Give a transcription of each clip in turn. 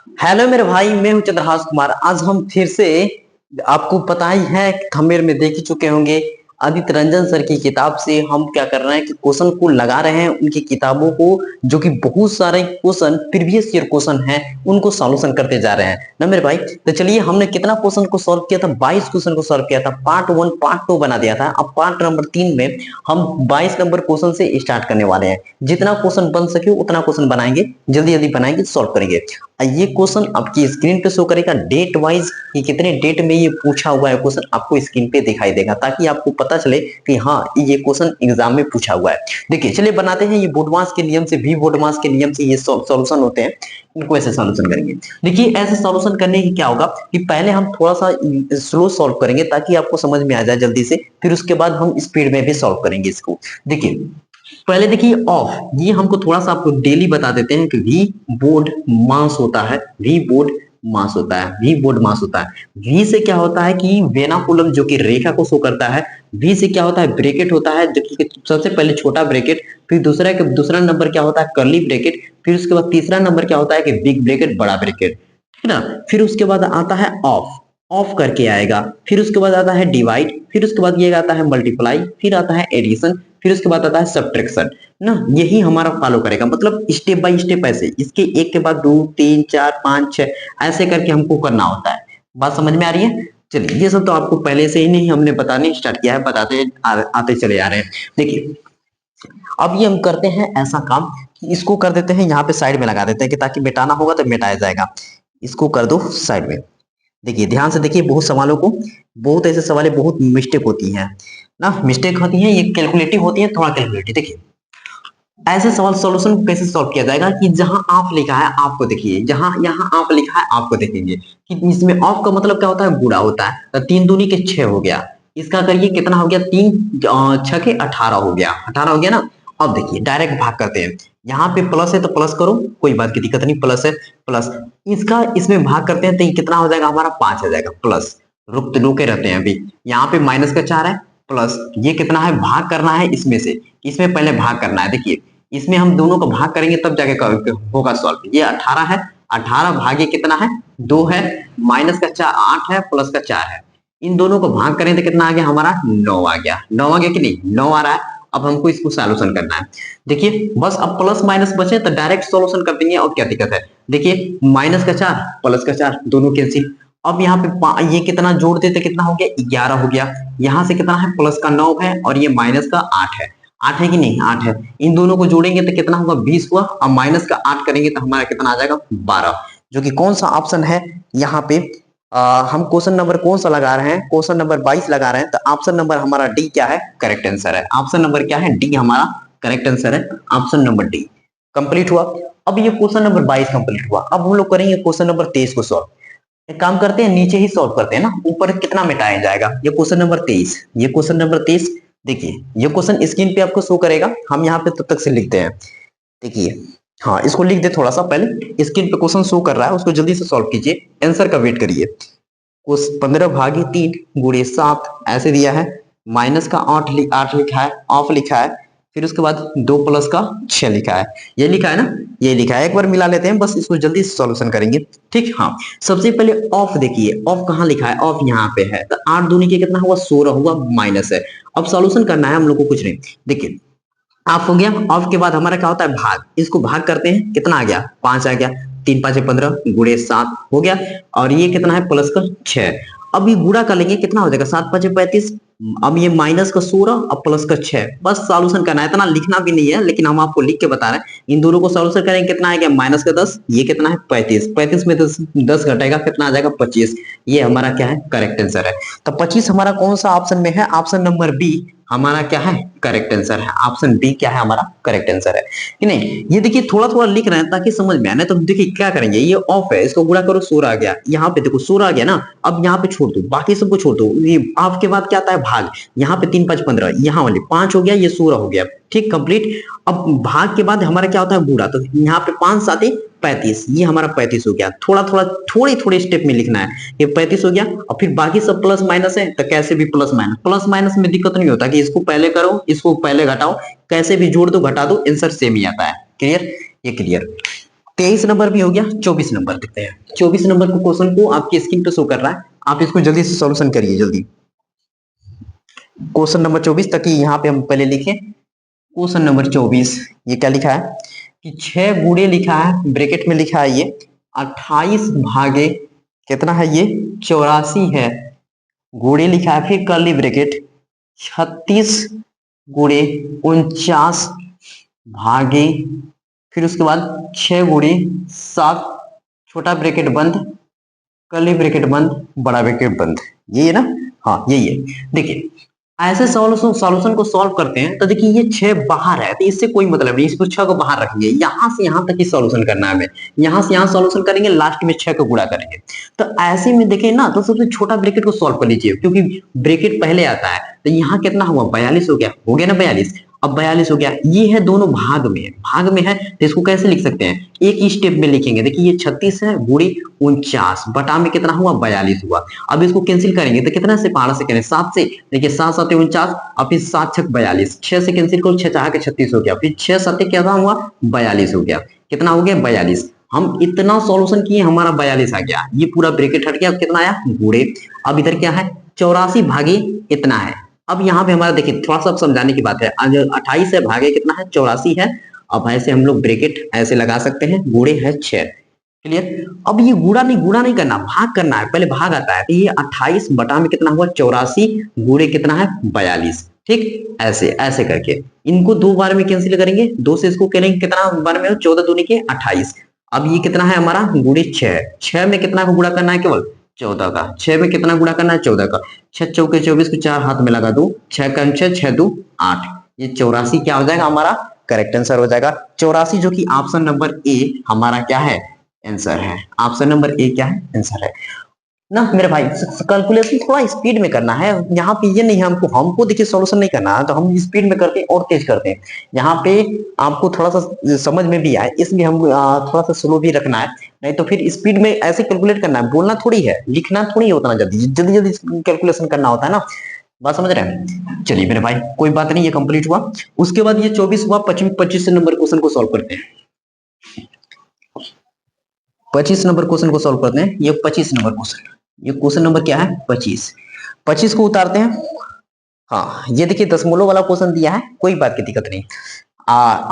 Hello मेरे भाई, मैं हूं चंद्रहास कुमार। आज हम फिर से, आपको पता ही है, थंबनेल में देख ही चुके होंगे, आदित्य रंजन सर की किताब से हम क्या कर रहे हैं कि क्वेश्चन को लगा रहे हैं उनकी किताबों को, जो कि बहुत सारे क्वेश्चन प्रीवियस ईयर क्वेश्चन हैं, उनको सॉल्यूशन करते जा रहे हैं ना मेरे भाई। तो चलिए, हमने कितना क्वेश्चन को सॉल्व किया था? 22 क्वेश्चन को सॉल्व किया था। पार्ट 1 पार्ट 2 बना दिया था। अब पार्ट नंबर 3 में हम 22 नंबर क्वेश्चन से स्टार्ट करने वाले हैं। जितना क्वेश्चन बन सके उतना क्वेश्चन बनाएंगे, जल्दी जल्दी बनाएंगे, सॉल्व करेंगे। ये क्वेश्चन आपकी स्क्रीन पे शो करेगा डेट वाइज कि कितने डेट में ये पूछा हुआ है क्वेश्चन, आपको स्क्रीन पे दिखाई देगा, ताकि आपको पता चले कि हाँ, ये क्वेश्चन एग्जाम में पूछा हुआ है। देखिए, चलिए बनाते हैं। ये बोडमास के नियम से, भी बोडमास के नियम से ये सॉल्यूशन होते हैं। इनको ऐसे सॉल्यूशन करेंगे। देखिए, ऐसे सॉल्यूशन करने की क्या होगा कि पहले हम थोड़ा सा स्लो सॉल्व करेंगे ताकि आपको समझ में आ जाए जल्दी से, फिर उसके बाद हम स्पीड में भी सॉल्व करेंगे इसको। देखिए, पहले देखिए ऑफ, ये हमको थोड़ा सा आपको डेली बता देते हैं कि वी बोर्ड मास होता है, वी बोर्ड मास होता है, वी बोर्ड मास होता है। वी से क्या होता है कि वेनाकुलम, जो कि रेखा को शो करता है। वी से क्या होता है? ब्रैकेट होता है, जो कि सबसे पहले छोटा ब्रैकेट, फिर दूसरा नंबर क्या होता है? कर्ली ब्रैकेट, फिर उसके बाद तीसरा नंबर क्या होता है कि बिग ब्रैकेट, बड़ा ब्रैकेट, है ना। फिर उसके बाद आता है ऑफ, ऑफ करके आएगा। फिर उसके बाद आता है डिवाइड, फिर उसके बाद ये आता है मल्टीप्लाई, फिर आता है एडिशन, फिर उसके बाद आता है सब्ट्रैक्शन ना। यही हमारा फॉलो करेगा, मतलब स्टेप बाय स्टेप, ऐसे इसके एक के बाद दो, तीन, चार, पांच, छह, ऐसे करके हमको करना होता है। बात समझ में आ रही है? चलिए, ये सब तो आपको पहले से ही नहीं, हमने बताने स्टार्ट किया है, बताते आते चले आ रहे हैं। देखिए, अब ये हम करते हैं ऐसा काम कि इसको कर देते हैं यहाँ पे साइड में लगा देते हैं, कि ताकि मिटाना होगा तो मिटाया जाएगा। इसको कर दो साइड में। देखिए, ध्यान से देखिए, बहुत सवालों को, बहुत ऐसे सवाल, बहुत मिस्टेक होती है ना, मिस्टेक होती है, ये कैलकुलेटिव होती है, थोड़ा कैलकुलेटिव। देखिए, ऐसे सवाल सॉल्यूशन को कैसे सॉल्व किया जाएगा कि जहां आप लिखा है आपको देखिए, जहां यहाँ आप लिखा है आपको देखेंगे कि इसमें ऑफ का मतलब क्या होता है? गुणा होता है। तो 3 दूनी के 6 हो गया। इसका करिए, कितना हो गया? 3 6 के 18 हो गया, 18 हो गया ना। अब देखिए, डायरेक्ट भाग करते हैं। यहाँ पे प्लस है तो प्लस करो, कोई बात की दिक्कत नहीं, प्लस है प्लस। इसका इसमें भाग करते हैं तो ये कितना हो जाएगा? हमारा 5 आ जाएगा प्लस। रुके रहते हैं अभी। यहाँ पे माइनस का 4 है, प्लस ये कितना है? भाग करना है इसमें से, इसमें पहले भाग करना है। देखिए, इसमें हम दोनों को भाग करेंगे तब जाके होगा सॉल्व। ये 18 है, 18 भागे कितना है? 2 है, माइनस का 4 8 है, प्लस का 4 है। इन दोनों को भाग करें तो कितना आ गया? हमारा 9 आ गया। 9 आ गया कि नहीं? 9 आ रहा है। अब हमको इसको सॉल्यूशन करना है। देखिए, बस अब प्लस माइनस बचे तो डायरेक्ट सॉल्यूशन कर देंगे, और क्या दिक्कत है? देखिए, माइनस का 4 प्लस का 4 दोनों कैंसिल। अब यहाँ पे ये कितना जोड़ देते, कितना हो गया? 11 हो गया। यहाँ से कितना है? प्लस का 9 है, और ये माइनस का 8 है। 8 है कि नहीं? 8 है। इन दोनों को जोड़ेंगे तो कितना होगा? 20 हुआ। अब माइनस का 8 करेंगे तो हमारा कितना आ जाएगा? 12, जो कि कौन सा ऑप्शन है यहाँ पे? हम क्वेश्चन नंबर कौन सा लगा रहे हैं? क्वेश्चन नंबर 22 लगा रहे हैं, तो ऑप्शन नंबर हमारा डी क्या है? करेक्ट आंसर है। ऑप्शन नंबर क्या है? डी हमारा करेक्ट आंसर है। ऑप्शन नंबर डी कंप्लीट हुआ। अब ये क्वेश्चन नंबर 22 कंप्लीट हुआ। अब हम लोग करेंगे क्वेश्चन नंबर 23 को सॉल्व। एक काम करते हैं, नीचे ही सॉल्व करते हैं ना, ऊपर कितना मिटाया जाएगा? ये क्वेश्चन नंबर 23, ये क्वेश्चन नंबर 23। देखिए, ये क्वेश्चन स्क्रीन पे आपको शो करेगा, हम यहाँ पे तब तक से लिखते हैं। देखिए, हाँ, इसको लिख दे थोड़ा सा पहले। स्क्रीन पे क्वेश्चन शो कर रहा है, उसको जल्दी से सॉल्व कीजिए, आंसर का वेट करिए। कुछ 15 भागी 3 गुणे 7 ऐसे दिया है। माइनस का 8 लिखा है, ऑफ लिखा है, फिर उसके बाद 2 प्लस का 6 लिखा है। ये लिखा है ना, ये लिखा है। एक बार मिला लेते हैं, बस इसको जल्दी से सॉल्यूशन करेंगे। ठीक, हाँ। सबसे पहले ऑफ देखिए, ऑफ कहाँ लिखा है? ऑफ यहाँ पे है। तो 8 दूनी के कितना हुआ? 16 हुआ, माइनस है। अब सॉल्यूशन करना है हम लोग को, कुछ नहीं। देखिए, ऑफ हो गया। ऑफ के बाद हमारा क्या होता है? भाग। इसको भाग करते हैं, कितना आ गया? 5 आ गया। 3 5 15 गुणे 7 हो गया। और ये कितना है? प्लस का 6। अब ये गुणा कर लेंगे, कितना हो जाएगा? 7 5 35। अब ये माइनस का 16 और प्लस का 6। बस सॉल्यूशन करना है, इतना लिखना भी नहीं है, लेकिन हम आपको लिख के बता रहे हैं। इन दोनों को सॉल्यूशन करेंगे, कितना आएगा? माइनस का 10, ये कितना है? 35। 35 में 10 घटेगा, कितना आ जाएगा? 25। ये हमारा क्या है? करेक्ट आंसर है। तो 25 हमारा कौन सा ऑप्शन में है? ऑप्शन नंबर बी हमारा क्या है? करेक्ट आंसर है। ऑप्शन बी क्या है? हमारा करेक्ट आंसर है कि नहीं? ये देखिए, थोड़ा थोड़ा लिख रहे हैं ताकि समझ में आए। तो देखिए क्या करेंगे, ये ऑफ है, इसको गुणा करो, 16 आ गया। यहाँ पे देखो 16 आ गया ना। अब यहाँ पे छोड़ दो, बाकी सबको छोड़ दो। ये ऑफ के बाद क्या आता है? भाग। यहाँ पे 3 5 15, यहाँ वाले 5 हो गया, ये 16 हो गया। ठीक, कंप्लीट। अब भाग के बाद हमारा क्या होता है? गुणा। तो यहाँ पे 5 7 35, ये हमारा 35 हो गया। थोड़ा थोड़ा, थोड़े थोड़े स्टेप में लिखना है। ये 35 हो गया, और फिर बाकी सब प्लस माइनस है, तो कैसे भी प्लस माइनस, प्लस माइनस में दिक्कत नहीं होता कि इसको पहले करो, इसको पहले घटाओ, कैसे भी जोड़ दो घटा दो, आंसर सेम ही आता है। क्लियर? ये क्लियर। 23 नंबर भी हो गया, 24 नंबर देखते हैं। 24 नंबर को क्वेश्चन को आपकी स्क्रीन पे शो कर रहा है, आप इसको जल्दी से सॉल्यूशन करिए जल्दी। क्वेश्चन नंबर 24 तक यहाँ पे हम पहले लिखे। क्वेश्चन नंबर 24 ये क्या लिखा है कि 6 गुणे लिखा है, ब्रैकेट में लिखा है ये 28 भागे कितना है ये 84 है, गुणे लिखा है फिर कर्ली ब्रैकेट 36 गुणे 49 भागे फिर उसके बाद 6 गुणे 7 छोटा ब्रैकेट बंद कर्ली ब्रैकेट बंद बड़ा ब्रैकेट बंद, ये है ना, हाँ यही है। देखिए ऐसे सॉल्यूशन को सॉल्व करते हैं तो देखिए ये 6 बाहर है तो इससे कोई मतलब नहीं, इसको 6 को बाहर रखेंगे, यहां से यहां तक ही सॉल्यूशन करना है हमें, यहां से यहां सॉल्यूशन करेंगे, लास्ट में 6 को गुणा करेंगे। तो ऐसे में देखें ना तो सबसे छोटा ब्रैकेट को सॉल्व कर लीजिए क्योंकि ब्रैकेट पहले आता है। तो यहाँ कितना हुआ 42 हो गया ना 42, अब 42 हो गया, ये है दोनों भाग में है तो इसको कैसे लिख सकते हैं, एक ही स्टेप में लिखेंगे। देखिए ये 36 है गुणे 49 बटा में कितना हुआ 42 हुआ। अब इसको कैंसिल करेंगे तो कितना से पहाड़ से करें 7 से, देखिए 7 7 49 और फिर 7 6 42, 6 से कैंसिल करो 6 4 के 36 हो गया, फिर 6 7 क्या हुआ 42 हो गया, कितना हो गया 42। हम इतना सॉल्यूशन किए हमारा 42 आ गया, ये पूरा ब्रैकेट हट गया, कितना आया गुणे। अब इधर क्या है 84 भागे इतना है। अब यहाँ पे हमारा देखिए थोड़ा सा समझाने की बात है, 28 है भागे कितना है 84 है। अब ऐसे हम लोग ब्रैकेट ऐसे लगा सकते हैं, गुणे है 6, क्लियर। अब ये गुणा नहीं करना, भाग करना है, पहले भाग आता है तो ये 28 बटा में कितना हुआ 84 गुणे कितना है 42, ठीक। ऐसे ऐसे करके इनको 2 बार में कैंसिल करेंगे, 2 से इसको करेंगे कितना बार में 14 दूनी के 28। अब ये कितना है हमारा गुणे 6 में कितना को गुणा करना है केवल 14 का, 6 में कितना गुणा करना है 14 का, 6 चौके 24 को 4 हाथ में लगा दो, 6 कम 6 6 2 8, ये 84 क्या हो जाएगा हमारा करेक्ट आंसर हो जाएगा 84, जो कि ऑप्शन नंबर ए हमारा क्या है आंसर है। ऑप्शन नंबर ए क्या है आंसर है ना मेरे भाई। कैलकुलेशन थोड़ा स्पीड में करना है, यहाँ पे ये नहीं है हमको देखिए सॉल्यूशन नहीं करना है तो हम स्पीड में करते हैं और तेज करते हैं, यहाँ पे आपको थोड़ा सा समझ में भी आए इसलिए हम थोड़ा सा स्लो भी रखना है, नहीं तो फिर स्पीड में ऐसे कैलकुलेट करना है, बोलना थोड़ी है लिखना थोड़ी होता ना, जल्दी जल्दी जल्दी कैलकुलेशन करना होता है ना, बात समझ रहे हैं। चलिए मेरे भाई कोई बात नहीं, ये कंप्लीट हुआ। उसके बाद ये 24 हुआ, 25 नंबर क्वेश्चन को सॉल्व करते हैं। 25 नंबर क्वेश्चन को सॉल्व करते हैं। ये 25 नंबर क्वेश्चन, ये क्वेश्चन नंबर क्या है 25 को उतारते हैं। हाँ ये देखिए दशमलव वाला क्वेश्चन दिया है, कोई बात की दिक्कत नहीं।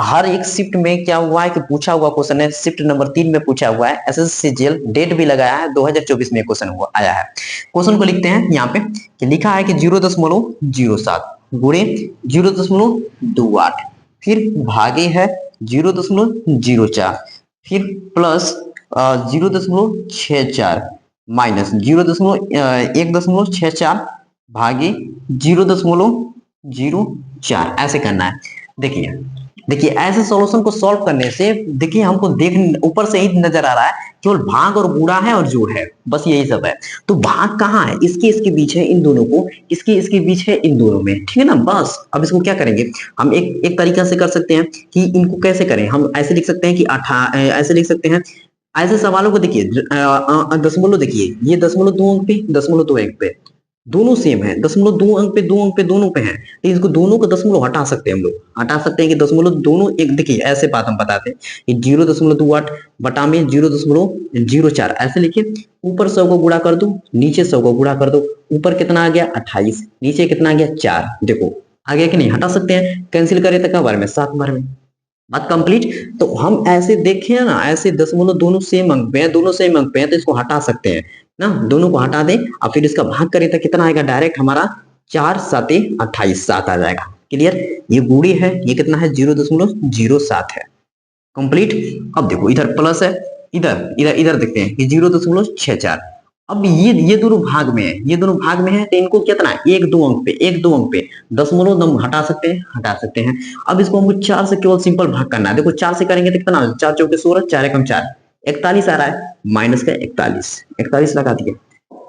हर एक शिफ्ट में क्या हुआ है कि पूछा हुआ क्वेश्चन है, शिफ्ट नंबर 3 में पूछा हुआ है, एसएससीजीएल डेट भी लगाया है 2024 में क्वेश्चन हुआ आया है। क्वेश्चन को लिखते हैं यहाँ पे कि लिखा है कि 0.07 गुणे 0.28 फिर भागे है 0.04 फिर प्लस 0.64 माइनस 0.164 भागे 0.04 ऐसे करना है। देखिए ऐसे सॉल्यूशन को सॉल्व करने से देखिए हमको ऊपर से ही नजर आ रहा है केवल भाग और गुणा है और जोड़ है, बस यही सब है। तो भाग कहाँ है, इसके बीच है इन दोनों को, इसके बीच है इन दोनों में, ठीक है ना। बस अब इसको क्या करेंगे हम, एक तरीका से कर सकते हैं कि इनको कैसे करें, हम ऐसे लिख सकते हैं कि ऐसे लिख सकते हैं। ऐसे सवालों को देखिए दशमलव, देखिए ये दशमलव 2 अंक पे दशमलव 2 अंक पे दोनों सेम है, दशमलव 2 अंक पे दोनों पे है, तो इसको दोनों को दशमलव हटा सकते हैं, हम लोग हटा सकते हैं कि दशमलव दोनों एक, देखिए ऐसे बात हम बताते हैं कि 0.28 बटा में 0.04 ऐसे लिखिए, ऊपर 100 को गुणा कर दो, नीचे 100 को गुणा कर दो, ऊपर कितना आ गया 28, नीचे कितना आ गया 4, देखो आ गया कि नहीं, हटा सकते हैं, कैंसिल करें तो क्या बार में 7 बार में, बात कंप्लीट। तो हम ऐसे देखें ना, ऐसे दशमलव दोनों सेम अंक पे हैं, दोनों सेम अंक पे हैं, तो इसको हटा सकते हैं ना, दोनों को हटा दें और फिर इसका भाग करें तो कितना आएगा डायरेक्ट हमारा 4 7 28 7 आ जाएगा, क्लियर। ये गुणे है, ये कितना है 0.07 है, कंप्लीट। अब देखो इधर प्लस है, इधर इधर इधर देखते हैं कि 0.64। अब ये दोनों भाग में है, ये दोनों भाग में है तो इनको कितना है 1 2 अंक पे दशमलव हम हटा सकते हैं। अब इसको हमको 4 से केवल सिंपल भाग करना है, देखो 4 से करेंगे तो कितना 4 चौके 16, 4 एकम 4 41 आ रहा है, माइनस का 41 लगा दिया,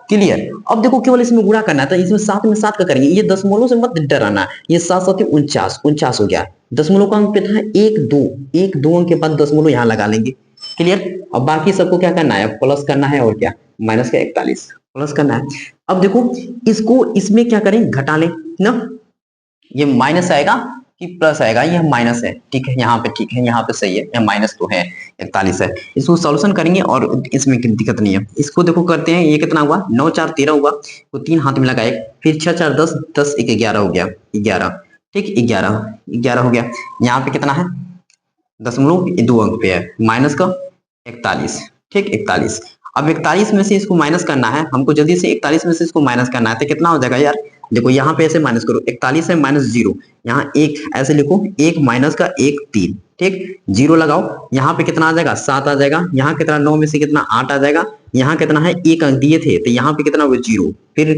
क्लियर। अब देखो केवल इसमें गुणा करना है तो इसमें 7 में 7 का करेंगे, ये दशमलव से मत डराना, ये 7 7 49 हो गया, दशमलव का अंक पे था 1 2 अंक के बाद दशमलव यहाँ लगा लेंगे, क्लियर। अब बाकी सबको क्या करना है प्लस करना है और क्या माइनस का 41 प्लस करना है। अब देखो इसको इसमें क्या करें घटा लें ना, ये माइनस आएगा कि प्लस आएगा, यह माइनस है, ठीक है यहाँ पे, ठीक है यहाँ पे सही है, यह माइनस तो है, 41 है। इसको सॉल्यूशन करेंगे और इसमें कोई दिक्कत नहीं है। इसको देखो करते हैं, ये कितना हुआ, 9 4 13 हुआ, तो 3 हाथ में लगाए, फिर 6 4 10, 10 1 11 हो गया, 11, ठीक 11 11 हो गया। यहाँ पे कितना है, दशमलव 2 अंक पे है, माइनस का 41, ठीक 41। अब 41 में से इसको माइनस करना है हमको, जल्दी से 41 में से इसको माइनस करना है, तो कितना हो जाएगा यार, देखो यहाँ पे ऐसे माइनस करो, 41 है माइनस 0, यहाँ एक ऐसे लिखो, एक माइनस का 1 3, ठीक 0 लगाओ, यहाँ पे कितना आ जाएगा 7 आ जाएगा, यहाँ कितना 9 में से कितना 8 आ जाएगा, यहाँ कितना है 1 अंक दिए थे तो यहाँ पे कितना हुआ 0, फिर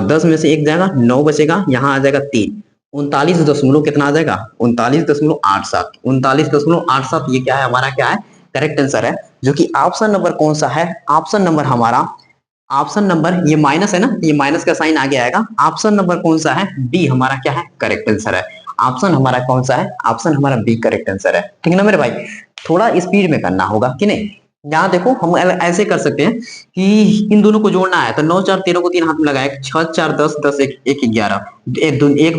10 में से 1 जाएगा, 9 बचेगा, यहाँ आ जाएगा 3, 39 दशमलव कितना आ जाएगा, 39.87, 39.87, ये क्या है हमारा, क्या है करेक्ट आंसर है, जो कि ऑप्शन नंबर कौन सा है, ऑप्शन नंबर हमारा, ऑप्शन नंबर, ये माइनस है ना, ये माइनस का साइन आगे आएगा, ऑप्शन नंबर कौन सा है, बी हमारा क्या है करेक्ट आंसर है। ऑप्शन हमारा कौन सा है, ऑप्शन हमारा बी करेक्ट आंसर है, ठीक है ना मेरे भाई। थोड़ा स्पीड में करना होगा कि नहीं। यहाँ देखो हम ऐसे कर सकते हैं कि इन दोनों को जोड़ना है, तो 9 4 13 को 3 हाथ में लगाए, 6 4 10 10 1 1 11, 1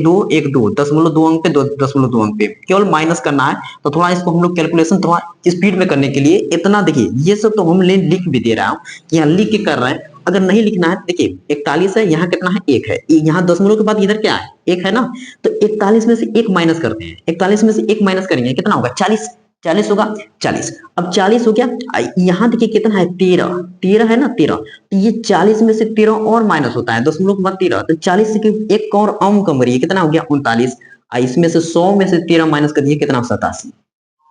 2 दशमलव 2 अंक पे, 2 अंक पे, केवल माइनस करना है। तो थोड़ा इसको हम लोग कैलकुलेशन थोड़ा स्पीड में करने के लिए इतना देखिए, ये सब तो हम लिख भी दे रहा हूँ कि यहाँ लिख के कर रहे हैं, अगर नहीं लिखना है देखिए 41 है, यहाँ कितना है 1 है, यहाँ दशमलव के बाद इधर क्या है 1 है ना, तो 41 में से 1 माइनस करते हैं, 41 में से 1 माइनस करेंगे कितना होगा 40, 40 होगा 40। अब 40 हो गया, यहाँ देखिए कितना है 13, 13 है ना 13, तो ये 40 में से 13 और माइनस होता है, दशमलव के बाद 13, तो 40 से एक और अंक कम करिए, कितना हो गया 39, इसमें से 100 में से 13 माइनस कर दिए, कितना 87।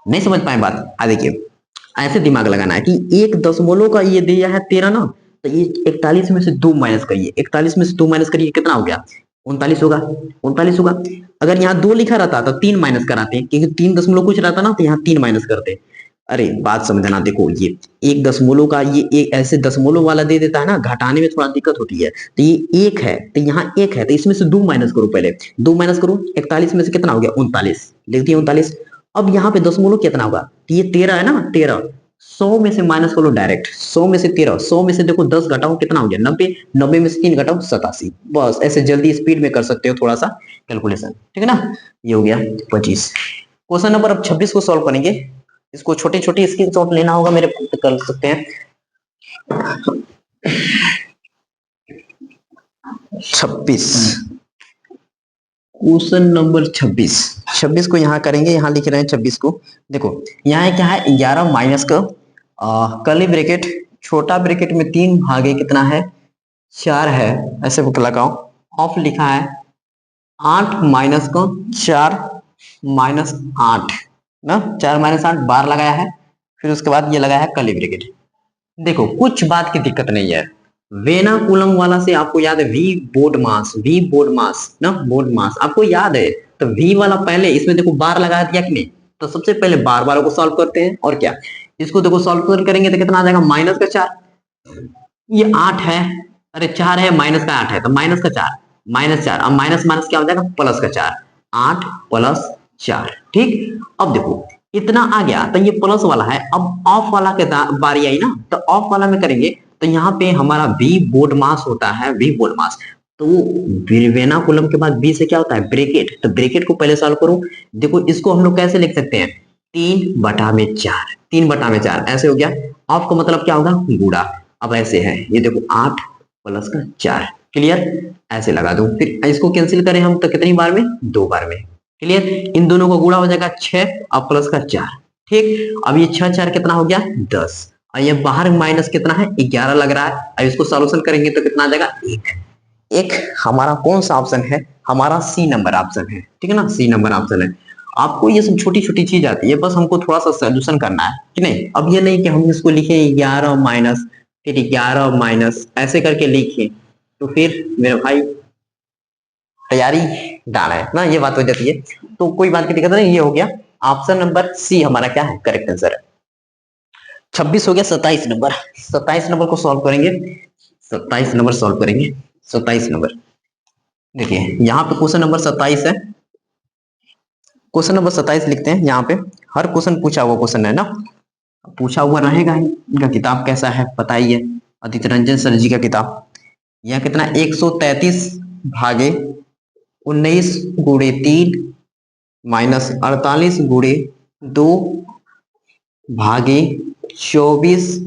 नहीं समझ पाए बात, आ देखिए ऐसे दिमाग लगाना है कि एक दशमलव का ये दिया है 13 ना, तो ये 41 में से 2 माइनस करिए, 41 में से 2 माइनस करिए, कितना हो गया 39 होगा, 39 होगा। अगर यहाँ 2 लिखा रहता तो 3 माइनस कराते, क्योंकि 3 दशमलव कुछ रहता ना, तो यहाँ 3 माइनस करते। अरे बात समझना, देखो ये एक दशमलव का, ये एक ऐसे दशमलव वाला दे देता है ना, घटाने में थोड़ा दिक्कत होती है, तो ये 1 है, तो यहाँ 1 है, तो इसमें से 2 माइनस करो, पहले 2 माइनस करो, 41 में से कितना हो गया 39, लिख दिया 39। अब यहाँ पे दशमलव कितना होगा, तो ये 13 है ना, 13, 100 में से माइनस करो डायरेक्ट, 100 में से 13, 100 में से देखो 10 घटाओ, कितना हो गया 90, 90 में से 3 घटाओ 87। बस ऐसे जल्दी स्पीड में कर सकते हो थोड़ा सा कैलकुलेशन, ठीक है ना। ये हो गया 25। क्वेश्चन नंबर अब 26 को सॉल्व करेंगे, इसको छोटे छोटे स्क्रीनशॉट लेना होगा मेरे, कर सकते हैं। 26 क्वेश्चन नंबर 26 को यहाँ करेंगे, यहाँ लिख रहे हैं 26 को, देखो यहाँ क्या है 11 माइनस का कर्ली ब्रैकेट, छोटा ब्रैकेट में 3 भागे कितना है 4 है, ऐसे बुक लगाओ, ऑफ लिखा है 8 माइनस का 4 माइनस 8 ना, 4 माइनस 8 बार लगाया है, फिर उसके बाद ये लगाया है कर्ली ब्रैकेट। देखो कुछ बात की दिक्कत नहीं है, वेना कूलम वाला से आपको याद है, वी बोर्ड मास ना, बोर्ड मास आपको याद है, तो वी वाला पहले इसमें देखो बार लगा दिया कि नहीं, तो सबसे पहले बार वालों को सॉल्व करते हैं, और क्या इसको देखो सॉल्व करेंगे तो कितना आ जाएगा माइनस का 4, ये 8 है, अरे 4 है माइनस का 8 है, तो माइनस का 4, माइनस 4, अब माइनस माइनस क्या हो जाएगा प्लस का 4, 8 प्लस 4, ठीक। अब देखो इतना आ गया, तो ये प्लस वाला है, अब ऑफ वाला के बारी आई ना, तो ऑफ वाला में करेंगे, तो यहाँ पे हमारा वी बोर्ड मास होता है, वी बोर्ड मास, तो वेना कॉलम के बाद बी से क्या होता है ब्रैकेट, तो ब्रैकेट को पहले सॉल्व करो। देखो इसको हम लोग कैसे लिख सकते हैं 3/4, 3/4 ऐसे हो गया, ऑफ का मतलब क्या होगा गुणा, अब ऐसे है ये देखो 8 प्लस का 4, क्लियर, ऐसे लगा दो, फिर इसको कैंसिल करें हम तो कितनी बार में 2 बार में, क्लियर, इन दोनों को गुणा हो जाएगा 6 और प्लस का 4, ठीक। अब ये 6 4 कितना हो गया 10, और ये बाहर माइनस कितना है 11 लग रहा है, अब इसको सॉल्यूशन करेंगे तो कितना आ जाएगा 1 हमारा कौन सा ऑप्शन है, हमारा सी नंबर ऑप्शन है, ठीक है ना, सी नंबर ऑप्शन है। आपको ये सब छोटी छोटी चीज आती है, बस हमको थोड़ा सा सोल्यूशन करना है कि नहीं। अब ये नहीं कि हम इसको लिखे 11 माइनस, फिर 11 माइनस ऐसे करके लिखे, तो फिर मेरे भाई तैयारी डाला है ना, ये बात हो जाती है, तो कोई बात की दिक्कत नहीं, ये हो गया ऑप्शन नंबर सी हमारा क्या है करेक्ट आंसर है। 26 हो गया, 27 नंबर, 27 नंबर को सॉल्व करेंगे, 27 नंबर सॉल्व करेंगे, 27 नंबर देखिए यहाँ पे क्वेश्चन नंबर 27 है, क्वेश्चन नंबर 27 लिखते हैं, यहाँ पे हर क्वेश्चन पूछा हुआ क्वेश्चन है ना, पूछा हुआ रहेगा ही, इनका किताब कैसा है पता ही है, आदित्य रंजन सर जी का किताब, यहाँ कितना 133 भागे 19 गुणे 3 माइनस 48 गुणे 2 भागे 24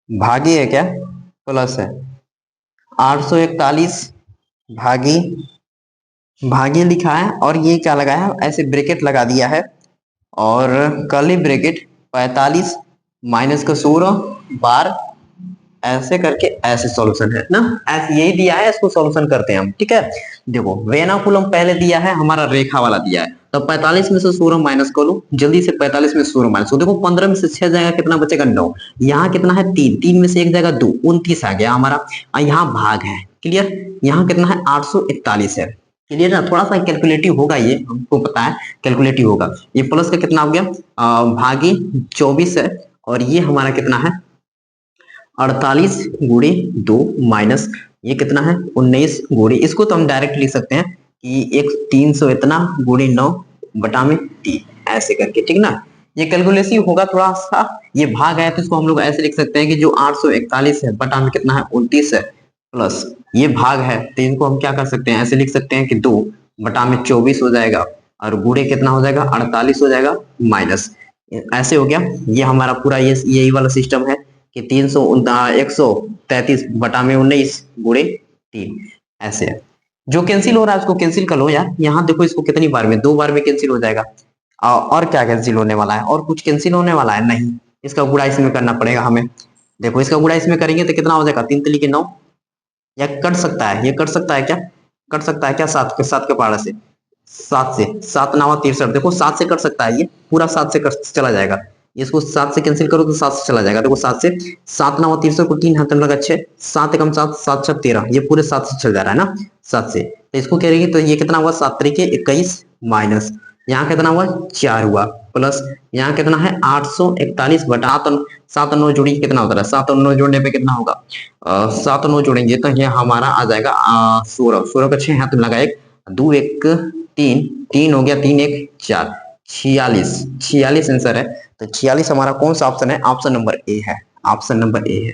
भागे है क्या, प्लस है 841 भागे भागे लिखा है, और ये क्या लगाया है, ऐसे ब्रैकेट लगा दिया है, और कर्ली ब्रैकेट 45 माइनस का 16 बार, ऐसे करके ऐसे सॉल्यूशन है ना, ऐसे यही दिया है, इसको सॉल्यूशन करते हैं हम। ठीक है, देखो वेनाकुलम पहले दिया है, हमारा रेखा वाला दिया है, तो 45 में से 16 माइनस कर लो जल्दी से, 45 में से 16 माइनस, देखो 15 में से 6 जाएगा, कितना बचेगा 9, यहाँ कितना है 3, 3 में से 1 जाएगा 2, 29 आ गया हमारा, और यहाँ भाग है, क्लियर, यहाँ कितना है 841 है, क्लियर ना, थोड़ा सा कैलकुलेटिव होगा ये, हमको पता है कैलकुलेटिव होगा। ये प्लस का कितना हो गया, भागी 24 है, और ये हमारा कितना है 48 गुणे 2 माइनस ये कितना है 19 गुणे, इसको तो हम डायरेक्ट लिख सकते हैं कि एक 300 इतना गुणे 9 बटा में 3, ऐसे करके, ठीक ना। ये कैलकुलेशन होगा थोड़ा सा, ये भाग है तो इसको हम लोग ऐसे लिख सकते हैं कि जो 841 है बटा में कितना है 29 है, प्लस ये भाग है तो इनको हम क्या कर सकते हैं, ऐसे लिख सकते हैं कि 2 बटा में 24 हो जाएगा, और गुणे कितना हो जाएगा 48 हो जाएगा, माइनस ऐसे हो गया। ये हमारा पूरा ये यही वाला सिस्टम है कि 133 बटा में 19 गुणे 3, ऐसे है। जो कैंसिल हो रहा है उसको कैंसिल कर लो यार, यहाँ देखो इसको कितनी बार में, 2 बार में कैंसिल हो जाएगा, और क्या कैंसिल होने वाला है, और कुछ कैंसिल होने वाला है नहीं, इसका गुणा इसमें करना पड़ेगा हमें। देखो इसका गुणा इसमें करेंगे तो कितना हो जाएगा 3 तिली के 9, या कट सकता है, ये कट सकता है क्या, कट सकता है क्या, 7 के पहाड़ा से, 7 से 7 9 63, देखो 7 से कट सकता है, ये पूरा 7 से कट चला जाएगा, इसको 7 से कैंसिल करो तो 7 से चला जाएगा, देखो 7 से 7 9 63 को 3 हाथ में लगा 6, 7 एकम 7 7 6 13, ये पूरे 7 से चल जा रहा है ना, 7 से, तो इसको करेंगे तो ये कितना हुआ 7 तरीके 21 माइनस यहाँ कितना हुआ 4 हुआ, प्लस यहाँ कितना है 841 बटा 7 9 जोड़ी कितना होता है, 7 और 9 जोड़ने पे कितना होगा, 7 9 जोड़ेंगे तो ये हमारा आ जाएगा 16, 16 का 6 हाथ में लगा, 1 2 1 3 3 हो गया, 3 1 4 46, 46 आंसर है। तो 46 हमारा कौन सा ऑप्शन है, ऑप्शन नंबर ए है, ऑप्शन नंबर ए है।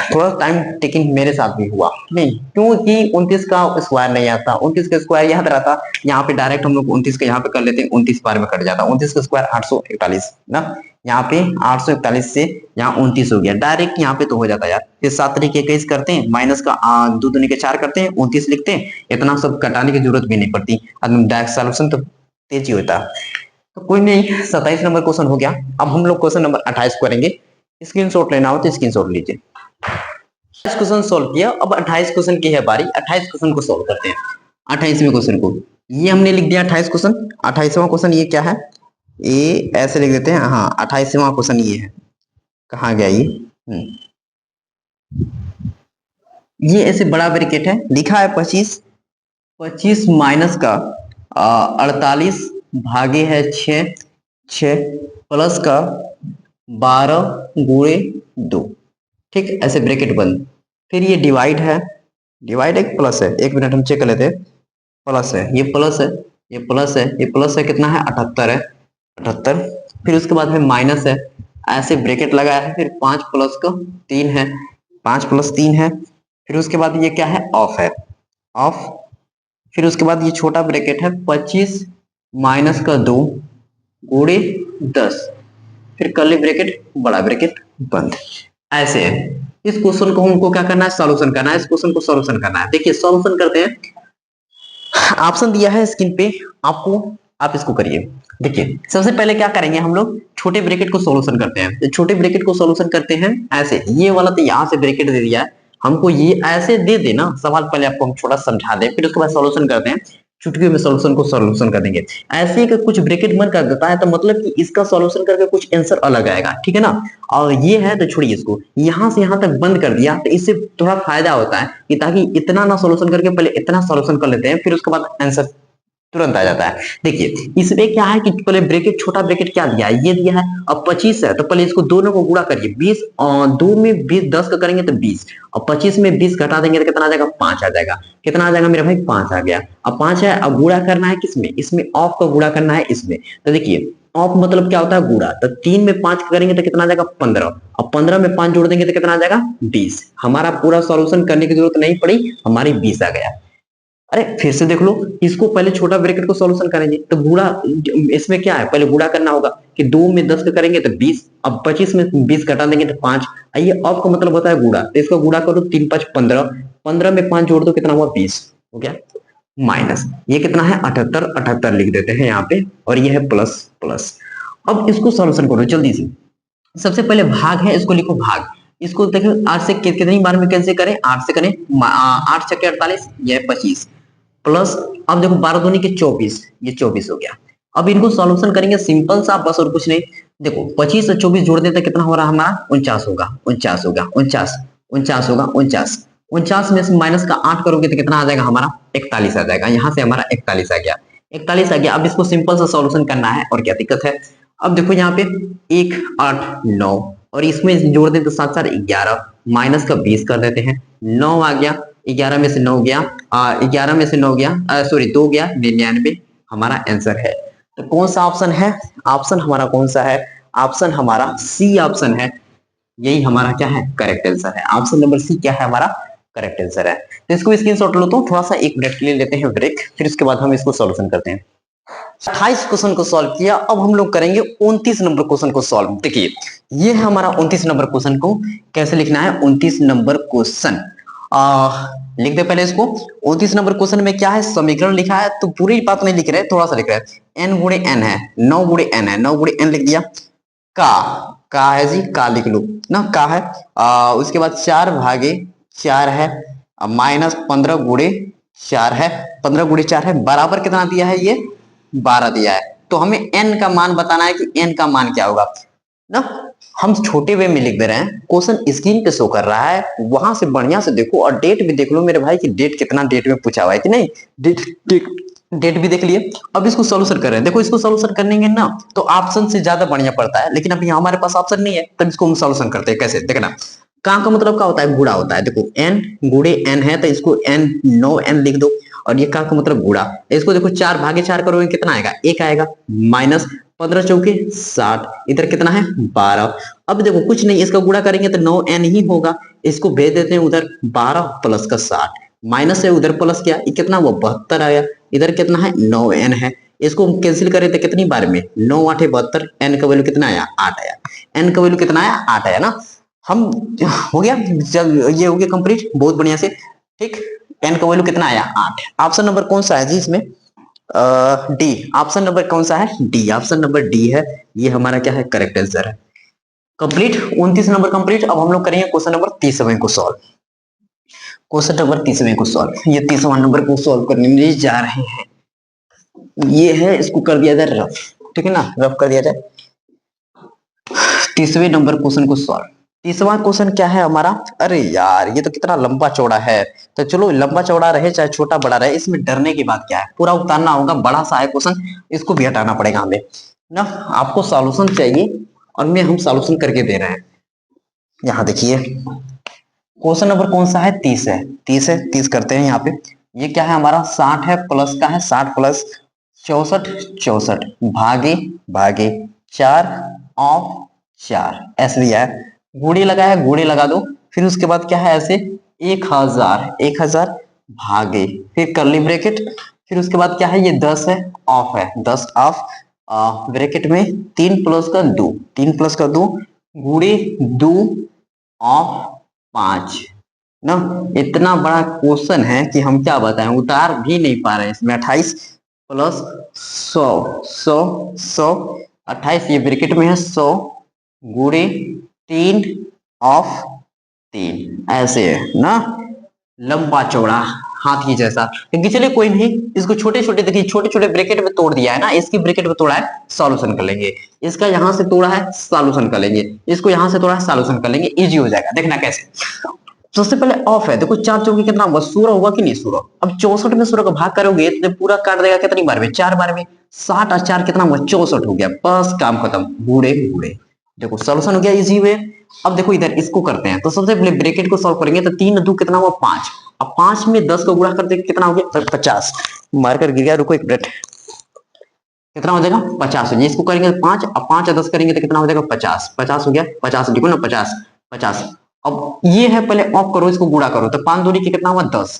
थोड़ा टाइम टेकिंग मेरे साथ भी हुआ नहीं, क्योंकि 29 का स्क्वायर नहीं आता, 29 का स्क्वायर याद रहता, यहाँ पे डायरेक्ट हम लोग 29 का यहाँ पे कर लेते हैं, 29 बार में कट जाता, 29 का स्क्वायर 841 ना, यहाँ पे 841 से यहाँ 29 हो गया, डायरेक्ट यहाँ पे तो हो जाता यार, फिर 7 तरीके 21 करते हैं, माइनस का 2 दूनी के 4 करते हैं, 29 लिखते हैं, इतना सब कटाने की जरूरत भी नहीं पड़ती, डायरेक्ट सॉल्यूशन तो तेज ही होता है। तो कोई नहीं, 27 नंबर क्वेश्चन हो गया। अब हम लोग क्वेश्चन नंबर 28 करेंगे, स्क्रीनशॉट लेना हो तो स्क्रीनशॉट लीजिए। 28 क्वेश्चन सोल्व किया, अब 28 क्वेश्चन की है बारी, 28 क्वेश्चन को सोल्व करते हैं। 28वें क्वेश्चन को ये हमने लिख दिया 28 क्वेश्चन, 28वां क्वेश्चन ये क्या है, ये ऐसे लिख देते हैं, हाँ 28वां क्वेश्चन ये है, कहाँ गया ये, ये ऐसे बड़ा ब्रैकेट है, लिखा है 25, 25 माइनस का 48 भागे है 6, 6 प्लस का 12 गुणे 2, ठीक, ऐसे ब्रैकेट बंद, फिर ये डिवाइड है, डिवाइड एक प्लस है, 1 मिनट हम चेक कर लेते हैं, प्लस है, ये प्लस है, ये प्लस है, ये प्लस है, कितना है 78 है, 78, फिर उसके बाद है माइनस है, ऐसे ब्रैकेट लगाया है, फिर 5 प्लस का 3 है, 5 प्लस 3 है, फिर उसके बाद ये क्या है ऑफ है, ऑफ, फिर उसके बाद ये छोटा ब्रैकेट है 25 माइनस का 2 गुणे 10, फिर कर्ली ब्रैकेट बड़ा ब्रैकेट बंद, ऐसे है। इस क्वेश्चन को हमको क्या करना है, सॉल्यूशन करना है, इस क्वेश्चन को सॉल्यूशन करना है। देखिए सॉल्यूशन करते हैं, ऑप्शन दिया है स्क्रीन पे आपको, आप इसको करिए। देखिए सबसे पहले क्या करेंगे हम लोग, छोटे ब्रैकेट को सॉल्यूशन करते हैं, तो छोटे ब्रैकेट को सॉल्यूशन करते हैं ऐसे, ये वाला तो यहाँ से ब्रैकेट दे दिया है हमको, ये ऐसे दे देना सवाल, पहले आपको हम थोड़ा समझा दें, फिर उसके बाद सॉल्यूशन करते हैं, चुटकियों में सॉल्यूशन को सॉल्यूशन कर देंगे। ऐसे कि कुछ ब्रैकेट बंद कर देता है तो मतलब कि इसका सॉल्यूशन करके कुछ आंसर अलग आएगा, ठीक है ना। और ये है तो छोड़िए इसको, यहां से यहां तक बंद कर दिया तो इससे थोड़ा फायदा होता है कि ताकि इतना ना सॉल्यूशन करके पहले इतना सॉल्यूशन कर लेते हैं, फिर उसके बाद आंसर तुरंत आ जाता है। देखिए इसमें क्या है कि पहले ब्रैकेट, छोटा ब्रैकेट क्या दिया है, ये दिया है, अब 25 है तो पहले इसको दोनों को गुणा करिए, 20 और 2 में 20 10 का करेंगे तो 20, और 25 में 20 घटा देंगे तो कितना आ जाएगा 5 आ जाएगा, कितना आ जाएगा मेरा भाई 5 आ गया। अब 5 है, अब गुणा करना है किसमें, इसमें ऑफ का गुणा करना है इसमें, तो देखिए ऑफ मतलब क्या होता है गुणा, तो 3 में 5 करेंगे तो कितना आ जाएगा 15, और 15 में 5 जोड़ देंगे तो कितना आ जाएगा 20, हमारा पूरा सॉल्यूशन करने की जरूरत नहीं पड़ी, हमारी 20 आ गया। अरे फिर से देख लो, इसको पहले छोटा ब्रैकेट को सॉल्यूशन करेंगे तो गुणा, इसमें क्या है पहले गुणा करना होगा कि 2 में 10 का करेंगे तो 20, अब 25 में 20 घटा देंगे तो 5। ये अब का मतलब होता है गुणा, तो इसका गुणा करो 3 5 15, 15 में 5 जोड़ दो कितना हुआ 20 हो गया, माइनस ये कितना है 78, 78 लिख देते हैं यहाँ पे, और ये है प्लस प्लस। अब इसको सॉल्यूशन करो जल्दी से। सबसे पहले भाग है, इसको लिखो भाग। इसको देखो 8 से कितनी बार में कैंसिल करें, 8 से करें 8 छक्के 48, यह 25 प्लस, अब देखो 12 दूनी के 24, ये 24 हो गया। अब इनको सॉल्यूशन करेंगे सिंपल सा, बस और कुछ नहीं। देखो 25 और 24 जोड़ देते कितना हो रहा है हमारा 49 होगा, 49 होगा, 49 49 होगा, 49 49 में से माइनस का 8 करोगे तो कितना आ जाएगा हमारा 41 आ जाएगा। यहाँ से हमारा 41 आ गया, 41 आ गया। अब इसको सिंपल सा सॉल्यूशन करना है, और क्या दिक्कत है। अब देखो यहाँ पे 1 8 9, और इसमें जोड़ दें तो 7 4 11, माइनस का 20 कर देते हैं, 9 आ गया, 11 में से 9 गया, 11 में से 9 गया, सॉरी 2 गया, 99 हमारा आंसर है। तो कौन सा ऑप्शन है, ऑप्शन हमारा कौन सा है, ऑप्शन हमारा सी ऑप्शन है। यही हमारा क्या है करेक्ट आंसर है, ऑप्शन नंबर सी क्या है हमारा करेक्ट आंसर है। तो इसको स्क्रीनशॉट लो, तो थोड़ा सा एक मिनट के लिए लेते हैं ब्रेक, फिर उसके बाद हम इसको सॉल्यूशन करते हैं। 28 क्वेश्चन को सॉल्व किया, अब हम लोग करेंगे 29 नंबर क्वेश्चन को सॉल्व। देखिए ये है हमारा 29 नंबर क्वेश्चन को कैसे लिखना है। 29 नंबर क्वेश्चन लिख दे पहले इसको। 29 नंबर क्वेश्चन में क्या है, समीकरण लिखा है, तो पूरी बात नहीं लिख रहे, थोड़ा सा लिख रहे हैं। n गुणे n है, 9 गुणे n है, 9 गुणे n लिख दिया। का है जी, का लिख लो ना, का है। उसके बाद 4 भागे 4 है, माइनस 15 गुणे 4 है, 15 गुणे 4 है, बराबर कितना दिया है ये 12 दिया है। तो हमें n का मान बताना है कि n का मान क्या होगा ना। हम छोटे वे में लिख दे रहे हैं, क्वेश्चन स्क्रीन पे शो कर रहा है, वहां से बढ़िया से देखो, और डेट भी देख लो मेरे भाई कि डेट कितना डेट में पूछा हुआ है कि नहीं, डेट डेट डेट भी देख लिए। अब इसको सोल्यूशन कर रहे हैं, देखो इसको सोल्यूशन करेंगे ना तो ऑप्शन से ज्यादा बढ़िया पड़ता है, लेकिन अभी हमारे पास ऑप्शन नहीं है, तब इसको हम सोल्यूशन करते हैं कैसे देखना। का मतलब क्या होता है, गुणा होता है। देखो n गुणे n है तो इसको n 9n लिख दो, और ये का मतलब गुणा। इसको देखो 4 भागे 4 करोगे कितना आएगा 1 आएगा, माइनस 15 चौके 60, इधर कितना है 12। अब देखो कुछ नहीं, इसका गुणा करेंगे तो 9n ही होगा, इसको भेज देते हैं उधर, 12 प्लस का 60, माइनस है उधर प्लस किया, ये कितना वो 72 आया, इधर कितना है 9n है। इसको हम कैंसिल करें तो कितनी बार में 9 8 72, n का वैल्यू कितना आया 8 आया, n का वैल्यू कितना आया 8 आया ना। हम हो गया, जब ये हो गया कंप्लीट बहुत बढ़िया से, ठीक। n का वैल्यू कितना आया 8। ऑप्शन नंबर कौन सा है जी इसमें, डी। ऑप्शन नंबर कौन सा है, डी। ऑप्शन नंबर डी है, ये हमारा क्या है करेक्ट आंसर है। Complete 29 number complete. अब हम लोग करेंगे क्वेश्चन नंबर 30वें को सॉल्व। क्वेश्चन नंबर 30वें को सॉल्व, ये 30वां नंबर को सॉल्व करने में जा रहे हैं। ये है, इसको कर दिया जाए रफ, ठीक है ना, रफ कर दिया जाए। 30वें नंबर क्वेश्चन को सॉल्व। 30वां क्वेश्चन क्या है हमारा, अरे यार ये तो कितना लंबा चौड़ा है। तो चलो लंबा चौड़ा रहे चाहे छोटा बड़ा रहे, इसमें डरने की बात क्या है, पूरा उतारना होगा, बड़ा सा है क्वेश्चन, इसको भी हटाना पड़ेगा हमें ना। आपको सॉल्यूशन चाहिए और मैं हम सॉल्यूशन करके दे रहे हैं। यहाँ देखिए क्वेश्चन नंबर कौन सा है, 30 है, 30 है, 30 करते हैं यहाँ पे। ये क्या है हमारा 60 है, प्लस का है 60 प्लस 64, 64 भागे भागे 4 ऑफ 4, ऐसे दिया है। गुणे लगा है, गुणे लगा दो, फिर उसके बाद क्या है ऐसे 1000, 1000 भागे, फिर कर्ली ब्रैकेट, फिर उसके बाद क्या है ये 10 है, ऑफ है, 10 ऑफ ब्रैकेट में 3 प्लस का 2, 3 प्लस का 2 गुणे 2 ऑफ 5 ना। इतना बड़ा क्वेश्चन है कि हम क्या बताएं, उतार भी नहीं पा रहे हैं इसमें। 28 प्लस 100, 100 100 28, ये ब्रैकेट में है 100 गुणे 3 ऑफ 3, ऐसे है ना, लंबा चौड़ा हाथी जैसा। क्योंकि चलिए कोई नहीं, इसको छोटे छोटे देखिए, छोटे छोटे ब्रैकेट में तोड़ दिया है ना, इसकी ब्रैकेट में तोड़ा है सॉल्यूशन कर लेंगे, इसका यहाँ से तोड़ा है सॉल्यूशन कर लेंगे, इसको यहाँ से तोड़ा है सॉल्यूशन कर लेंगे, इजी हो जाएगा। देखना कैसे। सबसे पहले ऑफ है, देखो 4 चौके कितना हुआ 16 हुआ कि नहीं 16। अब 64 में 16 का भाग करोगे तो पूरा काट देगा कितनी बार में 4 बार में, 60 और 4 कितना हुआ 64 हो गया, बस काम खत्म, बूढ़े बूढ़े। देखो सॉल्यूशन हो गया इजी वे। अब देखो इधर इसको करते हैं, तो सबसे पहले ब्रैकेट को सॉल्व करेंगे तो 3 2 कितना हुआ 5, अब 5 में 10 को गुणा कर दे कितना हो गया 50, मारकर गिर गया, रुको एक मिनट, कितना हो जाएगा 50 हो जाएगा। इसको करेंगे 5, अब 5 और 10 करेंगे तो कितना हो जाएगा 50, 50 हो गया, 50 लिखो ना 50 50। अब ये है पहले ऑफ करो, इसको गुणा करो तो 5 दूनी की कितना हुआ 10,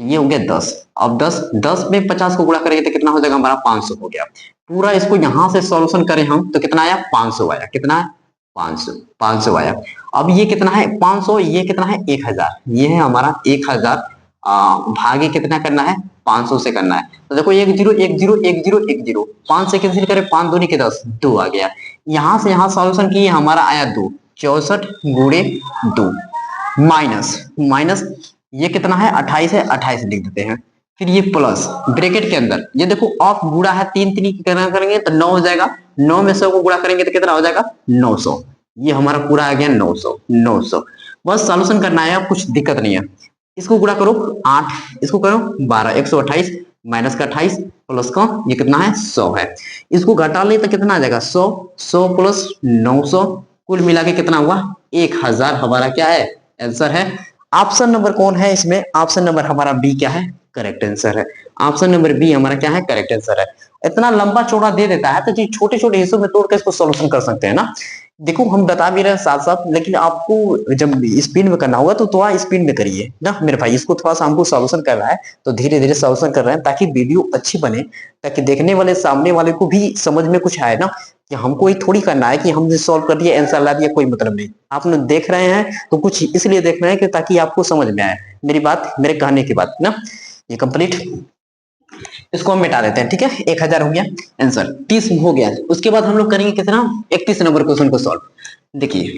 ये हो गया 10। अब 10 में 50 को गुणा करेंगे तो कितना हो जाएगा हमारा 500 हो गया। पूरा इसको यहां से सॉल्यूशन करें हम तो कितना आया 500 आया। कितना है 500 आया। अब ये कितना है 500, ये कितना है 1000, ये है हमारा 1000 भागे कितना करना है 500 से करना है। तो देखो 10 10 10 10 5 से कैंसिल करें 5 दूनी के 10, 2 आ गया। यहां से यहां सॉल्यूशन किए हमारा आया 2, 64 गुणे 2 माइनस माइनस ये कितना है 28 है, 28 लिख देते हैं। फिर ये प्लस ब्रैकेट के अंदर ये देखो ऑफ गुणा है, 3 3 की गणना करेंगे तो 9 हो जाएगा। 9 में 100 को गुणा करेंगे तो कितना हो जाएगा 900। ये हमारा पूरा आ गया 900। 900 बस सॉल्यूशन करना है, अब कुछ दिक्कत नहीं है। इसको गुणा करो 8, इसको करो 12, 128 माइनस का 28 प्लस का ये कितना है 100 है। इसको घटा ले तो कितना आ जाएगा 100, 100 प्लस 900 कुल मिला के कितना हुआ 1000 हमारा क्या है आंसर है। ऑप्शन नंबर कौन है इसमें, ऑप्शन नंबर हमारा बी क्या है करेक्ट आंसर है। ऑप्शन नंबर बी हमारा क्या है करेक्ट आंसर है। इतना लंबा चौड़ा दे देता है तो छोटे छोटे हिस्सों में तोड़ के इसको सॉल्यूशन कर सकते हैं ना। देखो हम बता भी रहे हैं साथ साथ, लेकिन आपको जब स्पीड में करना होगा तो थोड़ा स्पीड में करिए ना मेरे भाई। इसको थोड़ा सा हमको सॉल्यूशन करना है तो धीरे धीरे सॉल्यूशन कर रहे हैं ताकि वीडियो अच्छी बने, ताकि देखने वाले सामने वाले को भी समझ में कुछ आए ना, कि हमको ये थोड़ी करना है कि हमने सॉल्व कर दिया आंसर ला दिया, कोई मतलब नहीं। आप लोग देख रहे हैं तो कुछ इसलिए देख रहे हैं कि ताकि आपको समझ में आए मेरी बात, मेरे कहने की बात ना। ये कंप्लीट, इसको हम मिटा देते हैं ठीक है। 1000 हो गया आंसर, 30 हो गया। उसके बाद हम लोग करेंगे कितना 31 नंबर क्वेश्चन को सॉल्व। देखिए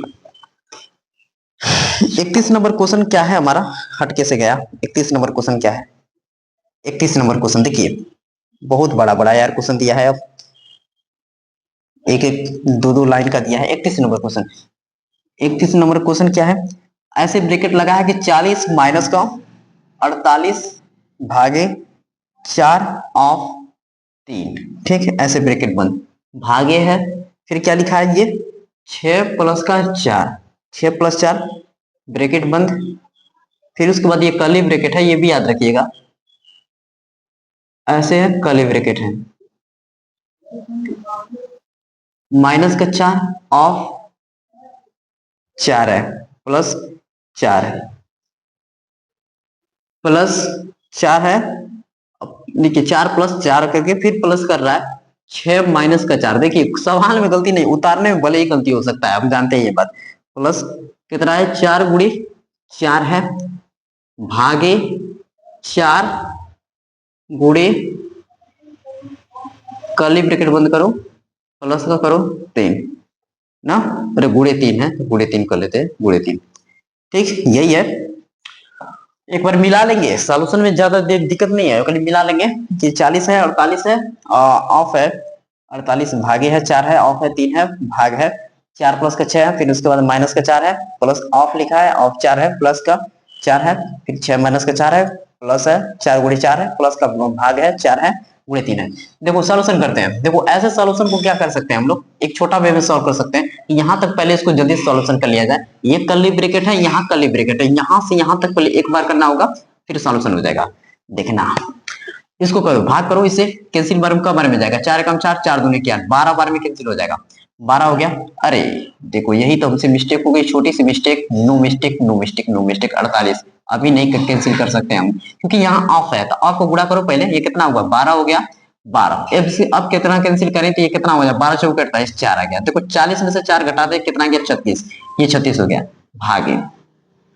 31 नंबर क्वेश्चन क्या है हमारा, हटके से गया। 31 नंबर क्वेश्चन क्या है, 31 नंबर क्वेश्चन देखिए बहुत बड़ा बड़ा यार क्वेश्चन दिया है। अब एक एक दो दो लाइन का दिया है। 31 नंबर क्वेश्चन, 31 नंबर क्वेश्चन क्या है, ऐसे ब्रैकेट लगा है कि 40 माइनस का 48 भागे 4 ऑफ 3, ठीक है ऐसे ब्रैकेट बंद भागे है। फिर क्या लिखा है ये 6 प्लस का 4, 6 प्लस 4 ब्रैकेट बंद। फिर उसके बाद ये कर्ली ब्रैकेट है, ये भी याद रखिएगा ऐसे है कर्ली ब्रैकेट है। माइनस का 4 ऑफ 4 है प्लस 4 है, प्लस 4 है। देखिए 4 प्लस 4 करके फिर प्लस कर रहा है 6 माइनस का 4। देखिए सवाल में गलती नहीं, उतारने में भले ही गलती हो सकता है, हम जानते हैं ये बात। प्लस कितना है 4 गुड़ी 4 है भागे 4 गुड़े कर्ली ब्रैकेट बंद करो प्लस का करो 3 ना, अरे गुड़े 3 है तो गुड़े 3 कर लेते हैं, गुड़े 3 ठीक यही है। एक बार मिला लेंगे, सॉल्यूशन में ज्यादा दिक्कत नहीं है, कहीं मिला लेंगे कि 40 है 48 है ऑफ है 48 भागे है 4 है ऑफ है 3 है भाग है 4 प्लस का 6 है, फिर उसके बाद माइनस का 4 है प्लस ऑफ लिखा है ऑफ 4 है प्लस का 4 है, फिर 6 माइनस का 4 है प्लस है 4 गुणे 4 है प्लस का भाग है 4 है गुणे 3 है। देखो सॉल्यूशन करते हैं। देखो ऐसे सॉल्यूशन को क्या कर सकते हैं हम लोग, एक छोटा वे में सॉल्व कर सकते हैं। यहाँ तक पहले इसको जल्दी सॉल्यूशन कर लिया जाए। ये कर्ली ब्रैकेट है, यहाँ कर्ली ब्रैकेट है, यहाँ से यहाँ तक पहले एक बार करना होगा फिर सॉल्यूशन हो जाएगा। देखना इसको करो भाग करो, इससे कैंसिल बार का बार में जाएगा 4 कम 4 4 दूनी 8 12 बार में कैंसिल हो जाएगा 12 हो गया। अरे देखो यही तो हमसे मिस्टेक हो गई, छोटी सी mistake, no mistake no mistake no mistake 48 अभी नहीं कैंसिल कर सकते हम क्योंकि यहाँ ऑफ है। तो ऑफ को गुणा करो पहले, ये कितना हुआ 12 हो गया 12। अब कितना कैंसिल करें तो ये कितना हो जाए 12 चौक 48 4 आ गया। देखो 40 में से 4 घटा दे कितना गया 36, ये 36 हो गया भागे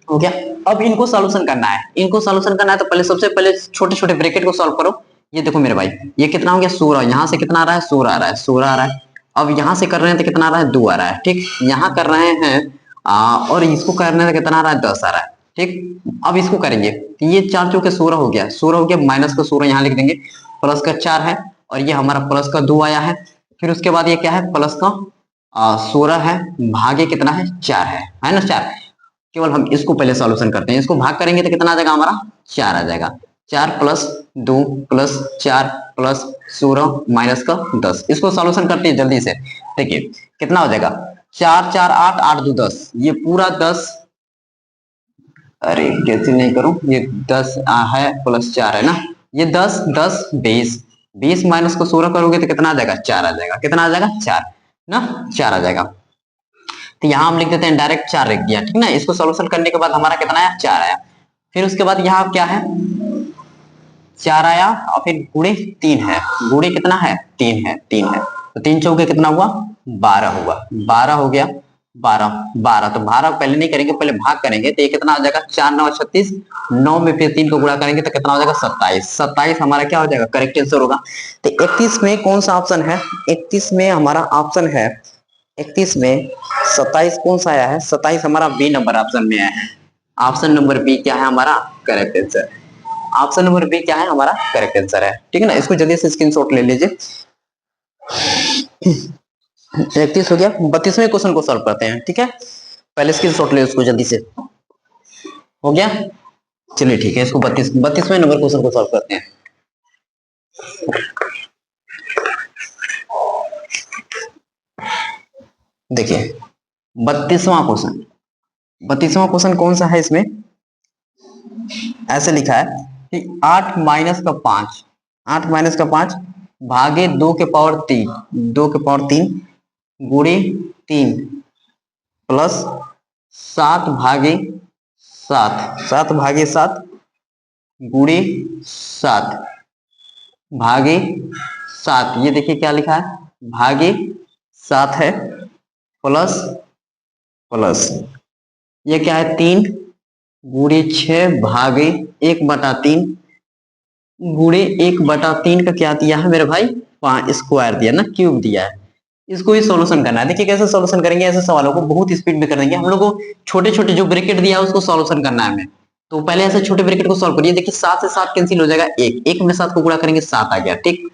हो गया। अब इनको सॉल्यूशन करना है, इनको सॉल्यूशन करना है तो पहले सबसे पहले छोटे छोटे ब्रैकेट को सॉल्व करो। ये देखो मेरे भाई ये कितना हो गया 16, यहाँ से कितना आ रहा है 16 आ रहा है 16 आ रहा है। अब यहाँ से कर रहे हैं तो कितना आ रहा है 2 आ रहा है, ठीक यहाँ कर रहे हैं और इसको करने से कितना आ रहा है 10 आ रहा है, ठीक। अब इसको करेंगे ये 4 चौके 16 हो गया, 16 हो गया माइनस का 16 यहाँ लिख देंगे प्लस का 4 है और ये हमारा प्लस का 2 आया है। फिर उसके बाद ये क्या है प्लस का 16 है भागे कितना है 4 है ना 4। केवल हम इसको पहले सॉल्यूशन करते हैं, इसको भाग करेंगे तो कितना आ जाएगा हमारा 4 आ जाएगा। 4 प्लस 2 प्लस 4 प्लस 16 माइनस का 10। इसको सॉल्यूशन करते हैं जल्दी से। देखिए कितना हो जाएगा 4 4 8 8 2 10, ये पूरा 10, अरे कैसे नहीं करूं, ये 10 है प्लस 4 है ना, ये 10 10 20 20 माइनस को 16 करोगे तो कितना आ जाएगा 4 आ जाएगा। कितना आ जाएगा 4 ना 4 आ जाएगा। तो यहाँ हम लिख देते हैं डायरेक्ट 4 लिख दिया, ठीक ना। इसको सॉल्यूशन करने के बाद हमारा कितना आया 4 आया। फिर उसके बाद यहाँ क्या है 4 आया और फिर गुणे 3 है, गुणे कितना है 3 है, 3 है तो 3 चौके कितना हुआ 12 हुआ, 12 हो गया, 12 12 तो 12 पहले नहीं करेंगे, पहले भाग करेंगे तो ये कितना हो जाएगा 4 9 36, 9 में फिर 3 को गुणा करेंगे तो कितना हो जाएगा 27, 27 हमारा क्या हो जाएगा करेक्ट आंसर होगा। तो 31 में कौन सा ऑप्शन है, 31 में हमारा ऑप्शन है, 31 में 27 कौन सा आया है, 27 हमारा बी नंबर ऑप्शन में आया है। ऑप्शन नंबर बी क्या है हमारा correct answer, option number B क्या है हमारा करेक्ट आंसर है। ठीक है ना, इसको जल्दी से स्क्रीनशॉट ले लीजिए। 31 हो गया, 32वें क्वेश्चन को सॉल्व करते हैं। ठीक है, पहले स्क्रीनशॉट ले उसको जल्दी से, हो गया, चलिए ठीक है, इसको 32वें नंबर क्वेश्चन को सॉल्व करते हैं। देखिए 32वां क्वेश्चन, 32वां क्वेश्चन कौन सा है, इसमें ऐसे लिखा है कि 8 माइनस का 5, 8 माइनस का 5 भागे 2 के पावर 3, 2 के पावर 3 गुणे 3 प्लस 7 भागे 7, 7 भागे 7 गुणे 7 भागे 7, ये देखिए क्या लिखा है भागे 7 है प्लस प्लस ये क्या है 3 गुणे 6 भागे 1/3 गुणे 1/3 का क्या दिया है मेरे भाई 5 स्क्वायर दिया ना, क्यूब दिया है। इसको ही सॉल्यूशन करना है। देखिए कैसे सॉल्यूशन करेंगे, ऐसे सवालों को बहुत स्पीड में कर देंगे हम लोग को। छोटे छोटे जो ब्रैकेट दिया है उसको सॉल्यूशन करना है हमें, तो पहले ऐसे छोटे ब्रैकेट को सॉल्व करिए। देखिए 7 से 7 कैंसिल हो जाएगा, एक में 7 को गुणा करेंगे 7 आ गया। ठीक,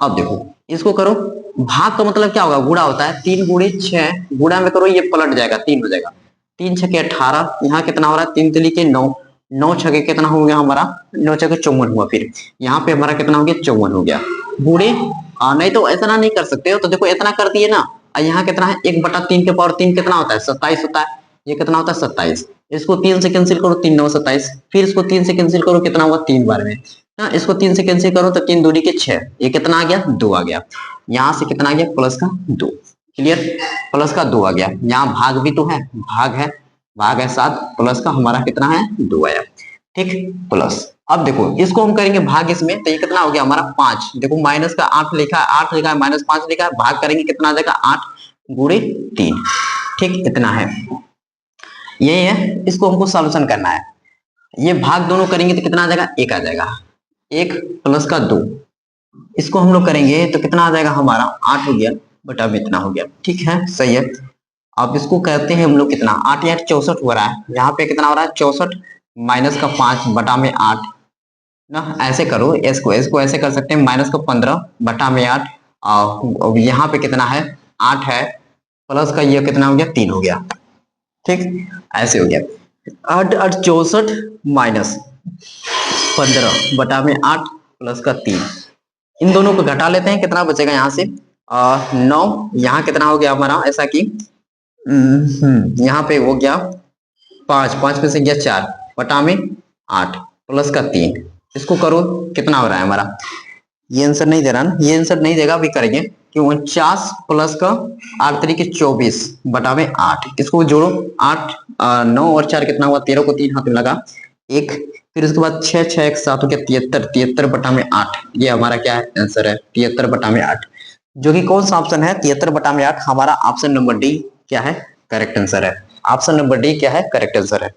अब देखो इसको करो, भाग का मतलब क्या होगा गुणा होता है, 3 गुणे 6 गुणा में करो ये पलट जाएगा 3 हो जाएगा, 3 छके 18, यहाँ कितना हो रहा है 3 तिली के 9, 9 छके कितना हो गया हमारा 9 छके 54 हुआ, फिर यहाँ पे हमारा कितना हो गया 54 हो गया गुणे। नहीं तो इतना नहीं कर सकते हो, तो देखो इतना कर दिए ना, यहाँ कितना है 1/3 के पावर 3 कितना होता है 27 होता है, ये कितना होता है 27, इसको 3 से कैंसिल करो 3 9 27, फिर इसको 3 से कैंसिल करो कितना हुआ 3 बार में, इसको 3 से कैंसिल करो तो 3 दूनी के 6, ये कितना आ गया 2 आ गया, यहाँ से कितना आ गया प्लस का 2, क्लियर, प्लस का 2 आ गया। यहाँ भाग भी तो है, भाग है 7 प्लस का हमारा कितना है 2 आया। ठीक, प्लस अब देखो इसको हम करेंगे भाग इसमें, तो ये कितना हो गया हमारा 5, देखो माइनस का 8 लिखा है, 8 लिखा है माइनस 5 लिखा है, भाग करेंगे कितना आ जाएगा 8 गुणे 3। ठीक, इतना है, यही है, इसको हमको सॉल्यूशन करना है। ये भाग दोनों करेंगे तो कितना आ जाएगा 1 आ जाएगा, 1 प्लस का 2, इसको हम लोग करेंगे तो कितना आ जाएगा हमारा 8 हो गया बटा में इतना हो गया। ठीक है, सही है। अब इसको कहते हैं हम लोग कितना 8 या 64 हो रहा है, यहाँ पे कितना हो रहा है 64 माइनस का 5 बटा में 8 ना, ऐसे करो इसको ऐसे कर सकते हैं माइनस का 15 बटा में 8, और यहाँ पे कितना है 8 है प्लस का ये कितना हो गया 3 हो गया। ठीक, ऐसे हो गया 8 8 64 माइनस 15 बटा में 8 प्लस का 3, इन दोनों को घटा लेते हैं, कितना बचेगा यहाँ से 9, यहाँ कितना हो गया हमारा ऐसा कि यहाँ पे हो गया 5, 5 में से गया 4 बटा में 8 प्लस का 3, इसको करो कितना हो रहा है हमारा, ये आंसर नहीं दे रहा ना, ये आंसर नहीं देगा, अभी करेंगे कि 49 प्लस का 8 तरीके 24 बटा में 8, इसको जोड़ो 8 9 और 4 कितना हुआ 13 को 3 हाथ में लगा 1, फिर उसके बाद 6 6 1 7 हो गया 73, 73 बटा में 8, ये हमारा क्या है आंसर है 73 बटा में 8, जो कि कौन सा ऑप्शन है 73 बटा में 8, हमारा ऑप्शन नंबर डी क्या है करेक्ट आंसर है। ऑप्शन नंबर डी क्या है करेक्ट आंसर है।